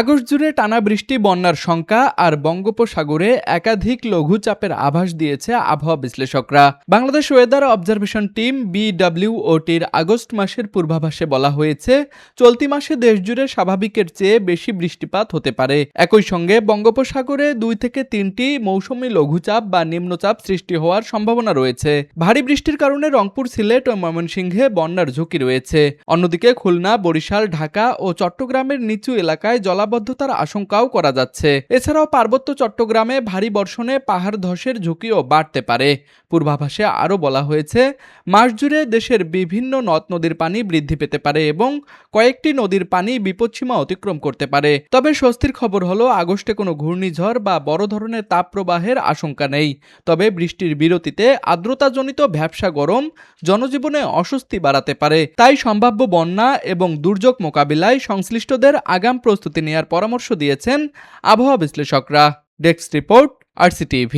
August জুড়ে টানা বৃষ্টি, বন্যার শঙ্কা আর বঙ্গোপসাগরে একাধিক লঘুচাপের আভাস দিয়েছে আবহাওয়া বিশ্লেষকরা। বাংলাদেশ ওয়েদার অবজারভেশন টিম BWOTর আগস্ট মাসের পূর্বাভাসে বলা হয়েছে, চলতি মাসে দেশজুড়ে স্বাভাবিকের চেয়ে বেশি বৃষ্টিপাত হতে পারে। একই সঙ্গে বঙ্গোপসাগরে 2 থেকে 3টি মৌসুমী লঘুচাপ বা নিম্নচাপ সৃষ্টি হওয়ার সম্ভাবনা রয়েছে। ভারী বৃষ্টির কারণে রংপুর, সিলেট ও ময়মনসিংহে বন্যার ঝুঁকি রয়েছে। অন্যদিকে খুলনা, বরিশাল, ঢাকা ও চট্টগ্রামের নিচু এলাকায় জলাবদ্ধতার আশঙ্কাও করা যাচ্ছে। এছাড়াও পার্বত্য চট্টগ্রামে ভারী বর্ষণে পাহাড় ধসের ঝুঁকিও বাড়তে পারে। পূর্বাভাসে আরও বলা হয়েছে, মাস জুড়ে দেশের বিভিন্ন নদ নদীর পানি বৃদ্ধি পেতে পারে এবং কয়েকটি নদীর পানি বিপদসীমা অতিক্রম করতে পারে। তবে স্বস্তির খবর হলো, আগস্টে কোনো ঘূর্ণিঝড় বা বড় ধরনের তাপপ্রবাহের আশঙ্কা নেই। তবে বৃষ্টির বিরতিতে আর্দ্রতাজনিত ভ্যাপসা গরম জনজীবনে অস্বস্তি বাড়াতে পারে। তাই সম্ভাব্য বন্যা এবং দুর্যোগ মোকাবিলায় সংশ্লিষ্টদের আগাম প্রস্তুতি নেওয়ার পরামর্শ দিয়েছেন আবহাওয়া বিশ্লেষকরা। Desk report, RCTV।